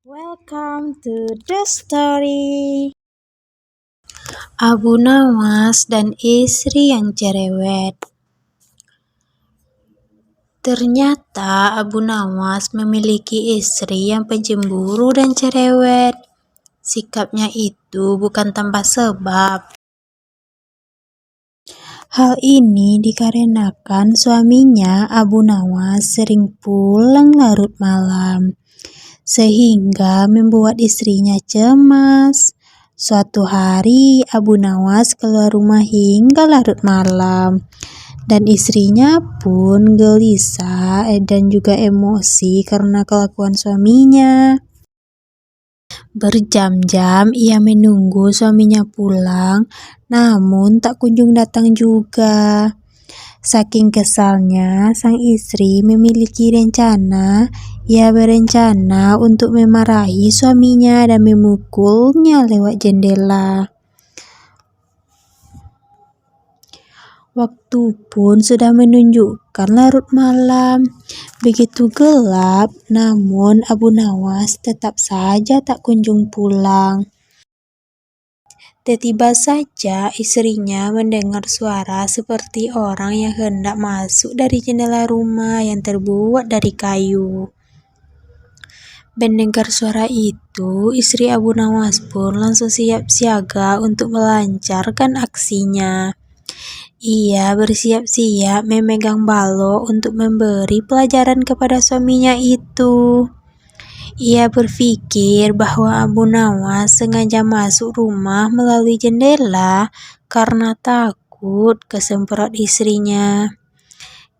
Welcome to the story. Abu Nawas dan istri yang cerewet. Ternyata Abu Nawas memiliki istri yang pencemburu dan cerewet. Sikapnya itu bukan tanpa sebab. Hal ini dikarenakan suaminya Abu Nawas sering pulang larut malam, sehingga membuat istrinya cemas. Suatu hari Abu Nawas keluar rumah hingga larut malam, dan istrinya pun gelisah dan juga emosi karena kelakuan suaminya. Berjam-jam ia menunggu suaminya pulang, namun tak kunjung datang juga. Saking kesalnya, sang istri memiliki rencana. Ia berencana untuk memarahi suaminya dan memukulnya lewat jendela. Waktu pun sudah menunjukkan larut malam. Begitu gelap, namun Abu Nawas tetap saja tak kunjung pulang. Tiba-tiba saja istrinya mendengar suara seperti orang yang hendak masuk dari jendela rumah yang terbuat dari kayu. Mendengar suara itu, istri Abu Nawas pun langsung siap siaga untuk melancarkan aksinya. Ia bersiap-siap memegang balok untuk memberi pelajaran kepada suaminya itu. Ia berpikir bahwa Abu Nawas sengaja masuk rumah melalui jendela karena takut kesemprot istrinya.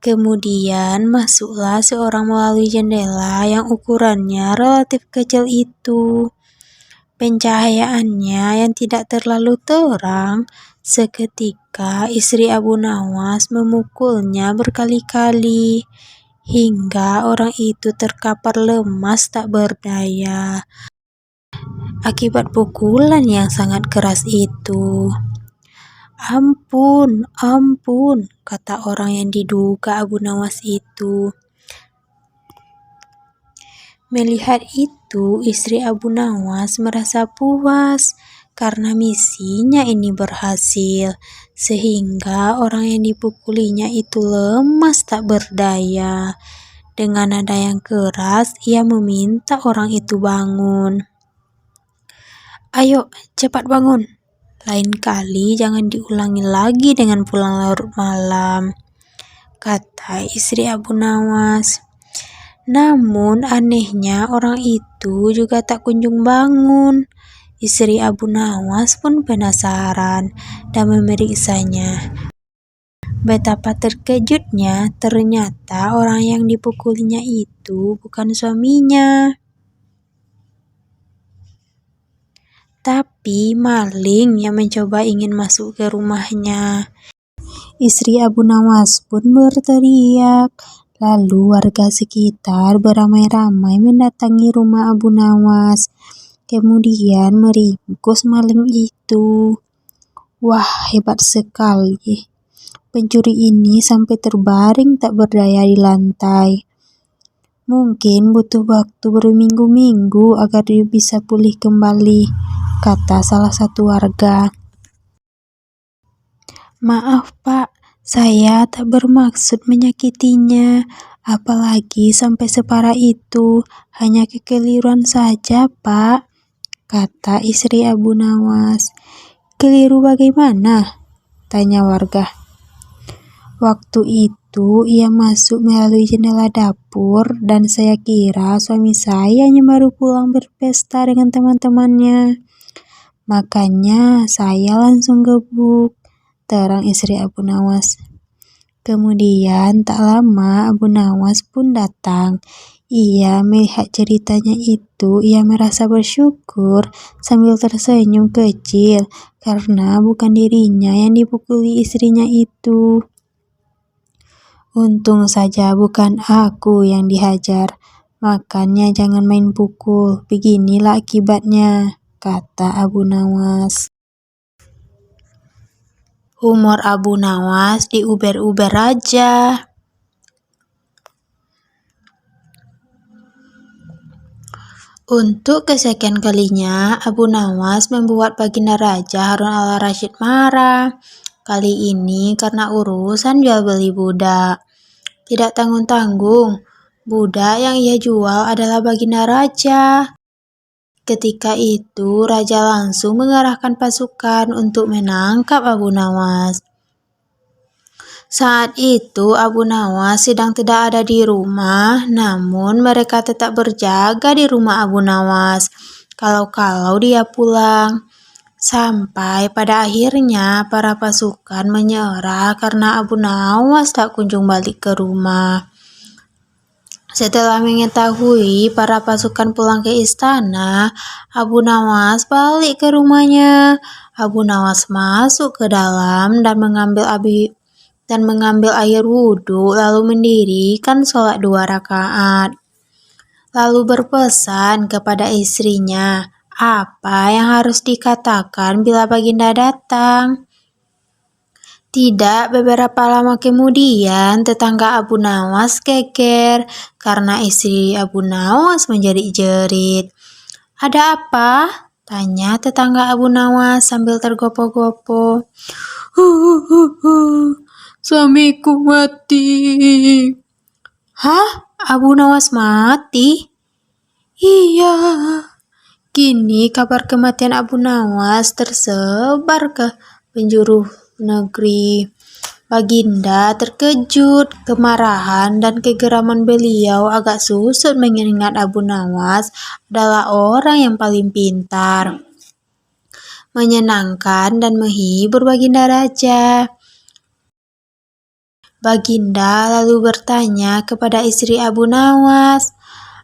Kemudian masuklah seorang melalui jendela yang ukurannya relatif kecil itu. Pencahayaannya yang tidak terlalu terang, seketika istri Abu Nawas memukulnya berkali-kali, hingga orang itu terkapar lemas tak berdaya akibat pukulan yang sangat keras itu. "Ampun, ampun," kata orang yang diduga Abu Nawas itu. Melihat itu, istri Abu Nawas merasa puas karena misinya ini berhasil, sehingga orang yang dipukulinya itu lemas tak berdaya. Dengan nada yang keras, ia meminta orang itu bangun. "Ayo, cepat bangun. Lain kali jangan diulangi lagi dengan pulang larut malam," kata istri Abu Nawas. Namun anehnya orang itu juga tak kunjung bangun. Istri Abu Nawas pun penasaran dan memeriksanya. Betapa terkejutnya, ternyata orang yang dipukulinya itu bukan suaminya, tapi maling yang mencoba ingin masuk ke rumahnya. Istri Abu Nawas pun berteriak. Lalu warga sekitar beramai-ramai mendatangi rumah Abu Nawas, kemudian meringkus maling itu. Wah, hebat sekali. Pencuri ini sampai terbaring tak berdaya di lantai. Mungkin butuh waktu berminggu-minggu agar dia bisa pulih kembali, kata salah satu warga. "Maaf, Pak. Saya tak bermaksud menyakitinya, apalagi sampai separah itu. Hanya kekeliruan saja, Pak," kata istri Abu Nawas. "Keliru bagaimana?" tanya warga. "Waktu itu ia masuk melalui jendela dapur dan saya kira suami saya hanya baru pulang berpesta dengan teman-temannya. Makanya saya langsung gebuk," terang istri Abu Nawas. Kemudian tak lama Abu Nawas pun datang. Ia melihat ceritanya itu, ia merasa bersyukur sambil tersenyum kecil karena bukan dirinya yang dipukuli istrinya itu. "Untung saja bukan aku yang dihajar, makanya jangan main pukul, beginilah akibatnya," kata Abu Nawas. Humor Abu Nawas diuber-uber aja. Untuk kesekian kalinya, Abu Nawas membuat Baginda Raja Harun al-Rashid marah. Kali ini karena urusan jual beli budak. Tidak tanggung-tanggung, budak yang ia jual adalah Baginda Raja. Ketika itu, Raja langsung mengerahkan pasukan untuk menangkap Abu Nawas. Saat itu Abu Nawas sedang tidak ada di rumah, namun mereka tetap berjaga di rumah Abu Nawas. Kalau-kalau dia pulang. Sampai pada akhirnya para pasukan menyerah karena Abu Nawas tak kunjung balik ke rumah. Setelah mengetahui para pasukan pulang ke istana, Abu Nawas balik ke rumahnya. Abu Nawas masuk ke dalam dan mengambil air wudhu, lalu mendirikan sholat 2 rakaat. Lalu berpesan kepada istrinya, apa yang harus dikatakan bila Baginda datang. Tidak beberapa lama kemudian, tetangga Abu Nawas geger karena istri Abu Nawas menjerit-jerit. Ada apa? Tanya tetangga Abu Nawas sambil tergopoh-gopoh. Suamiku mati. Hah? Abu Nawas mati? Iya. Kini kabar kematian Abu Nawas tersebar ke penjuru negeri. Baginda terkejut, kemarahan dan kegeraman beliau agak susut mengingat Abu Nawas adalah orang yang paling pintar, menyenangkan dan menghibur Baginda Raja. Baginda lalu bertanya kepada istri Abu Nawas,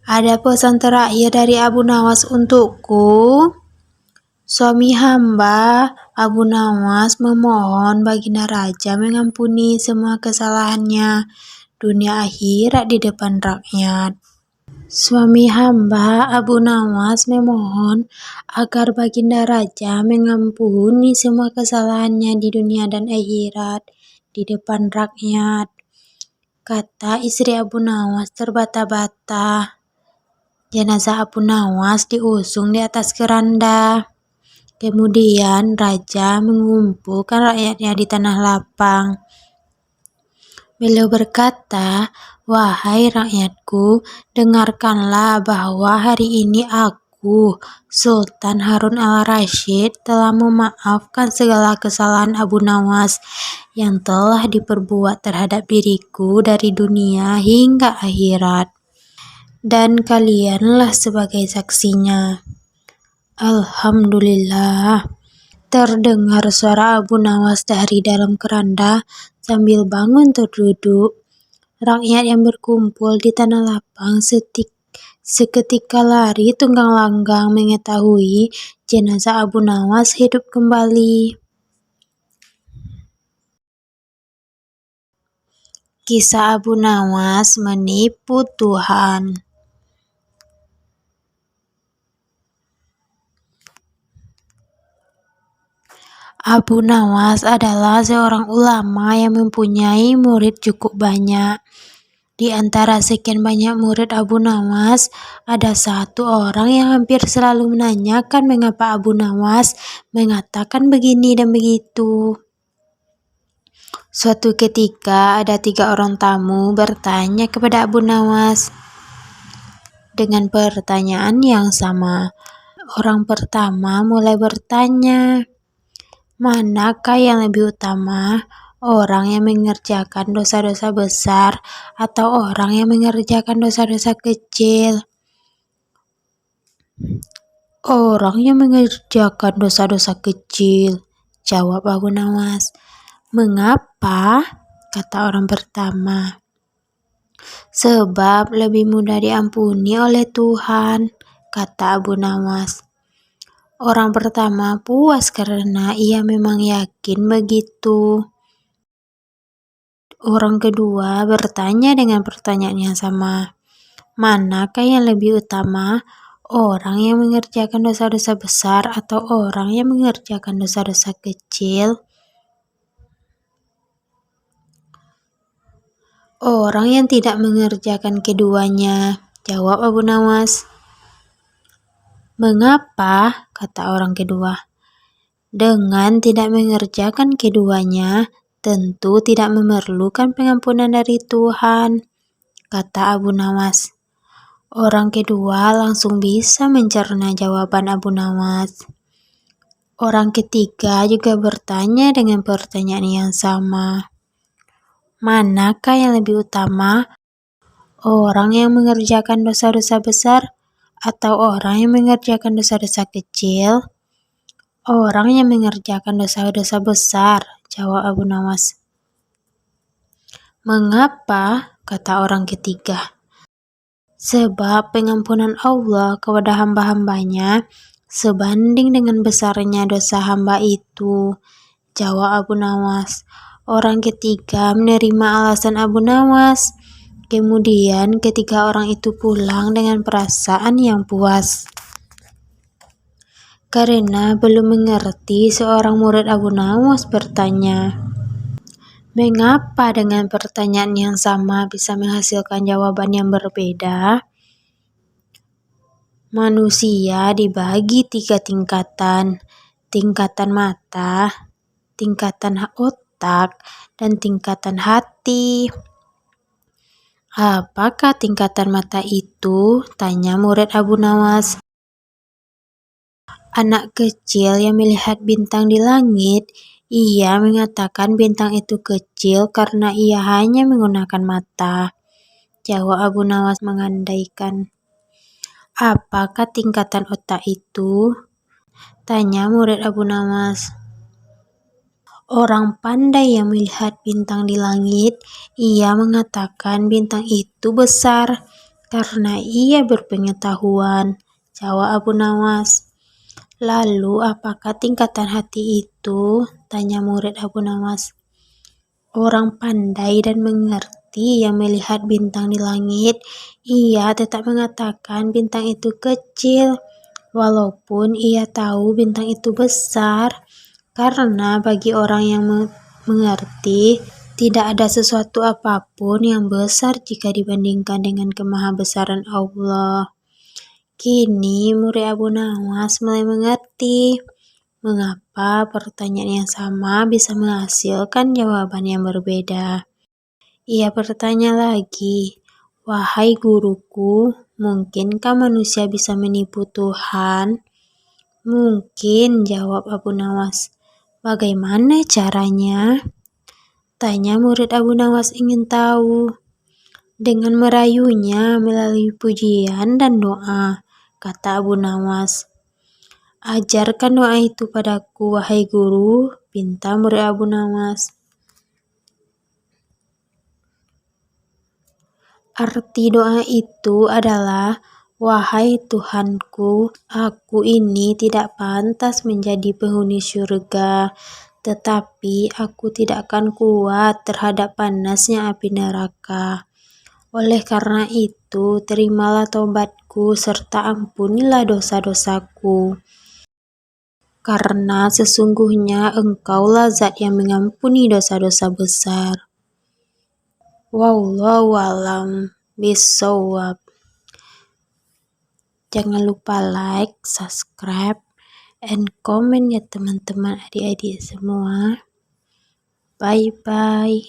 ada pesan terakhir dari Abu Nawas untukku? Suami hamba, Abu Nawas, memohon Baginda Raja mengampuni semua kesalahannya, dunia akhirat di depan rakyat. Suami hamba, Abu Nawas, memohon agar Baginda Raja mengampuni semua kesalahannya di dunia dan akhirat di depan rakyat. Kata istri Abu Nawas terbata-bata. Jenazah Abu Nawas diusung di atas keranda. Kemudian Raja mengumpulkan rakyatnya di tanah lapang. Beliau berkata, wahai rakyatku, dengarkanlah bahwa hari ini aku, Sultan Harun al-Rashid, telah memaafkan segala kesalahan Abu Nawas yang telah diperbuat terhadap diriku dari dunia hingga akhirat. Dan kalianlah sebagai saksinya. Alhamdulillah. Terdengar suara Abu Nawas dari dalam keranda sambil bangun terduduk. Rakyat yang berkumpul di tanah lapang seketika lari tunggang langgang mengetahui jenazah Abu Nawas hidup kembali. Kisah Abu Nawas menipu Tuhan. Abu Nawas adalah seorang ulama yang mempunyai murid cukup banyak. Di antara sekian banyak murid Abu Nawas, ada satu orang yang hampir selalu menanyakan mengapa Abu Nawas mengatakan begini dan begitu. Suatu ketika ada 3 orang tamu bertanya kepada Abu Nawas dengan pertanyaan yang sama. Orang pertama mulai bertanya, manakah yang lebih utama, orang yang mengerjakan dosa-dosa besar atau orang yang mengerjakan dosa-dosa kecil? Orang yang mengerjakan dosa-dosa kecil, jawab Abu Nawas. Mengapa? Kata orang pertama. Sebab lebih mudah diampuni oleh Tuhan, kata Abu Nawas. Orang pertama puas karena ia memang yakin begitu. Orang kedua bertanya dengan pertanyaan yang sama. Manakah yang lebih utama, orang yang mengerjakan dosa-dosa besar atau orang yang mengerjakan dosa-dosa kecil? Orang yang tidak mengerjakan keduanya, jawab Abu Nawas. "Mengapa?" kata orang kedua. "Dengan tidak mengerjakan keduanya, tentu tidak memerlukan pengampunan dari Tuhan," kata Abu Nawas. Orang kedua langsung bisa mencerna jawaban Abu Nawas. Orang ketiga juga bertanya dengan pertanyaan yang sama. Manakah yang lebih utama? Orang yang mengerjakan dosa-dosa besar atau orang yang mengerjakan dosa-dosa kecil? Orang yang mengerjakan dosa-dosa besar, jawab Abu Nawas. Mengapa? Kata orang ketiga. Sebab pengampunan Allah kepada hamba-hambanya sebanding dengan besarnya dosa hamba itu, jawab Abu Nawas. Orang ketiga menerima alasan Abu Nawas. Kemudian ketiga orang itu pulang dengan perasaan yang puas. Karena belum mengerti, seorang murid Abu Nawas bertanya, "Mengapa dengan pertanyaan yang sama bisa menghasilkan jawaban yang berbeda?" Manusia dibagi 3 tingkatan. Tingkatan mata, tingkatan otak, dan tingkatan hati. "Apakah tingkatan mata itu?" tanya murid Abu Nawas. Anak kecil yang melihat bintang di langit, ia mengatakan bintang itu kecil karena ia hanya menggunakan mata, jawab Abu Nawas mengandaikan. "Apakah tingkatan otak itu?" tanya murid Abu Nawas. Orang pandai yang melihat bintang di langit, ia mengatakan bintang itu besar karena ia berpengetahuan, jawab Abu Nawas. "Lalu apakah tingkatan hati itu?" tanya murid Abu Nawas. Orang pandai dan mengerti yang melihat bintang di langit, ia tetap mengatakan bintang itu kecil, walaupun ia tahu bintang itu besar. Karena bagi orang yang mengerti, tidak ada sesuatu apapun yang besar jika dibandingkan dengan kemahabesaran Allah. Kini murid Abu Nawas mulai mengerti mengapa pertanyaan yang sama bisa menghasilkan jawaban yang berbeda. Ia bertanya lagi, "Wahai guruku, mungkinkah manusia bisa menipu Tuhan?" "Mungkin," jawab Abu Nawas. "Bagaimana caranya?" tanya murid Abu Nawas ingin tahu. "Dengan merayunya melalui pujian dan doa," kata Abu Nawas. "Ajarkan doa itu padaku, wahai guru," pinta murid Abu Nawas. Arti doa itu adalah, "Wahai Tuhanku, aku ini tidak pantas menjadi penghuni syurga, tetapi aku tidak akan kuat terhadap panasnya api neraka. Oleh karena itu, terimalah taubatku serta ampunilah dosa-dosaku. Karena sesungguhnya Engkaulah Zat yang mengampuni dosa-dosa besar." Wallahu a'lam bishawab. Jangan lupa like, subscribe, and comment ya teman-teman adik-adik semua. Bye-bye.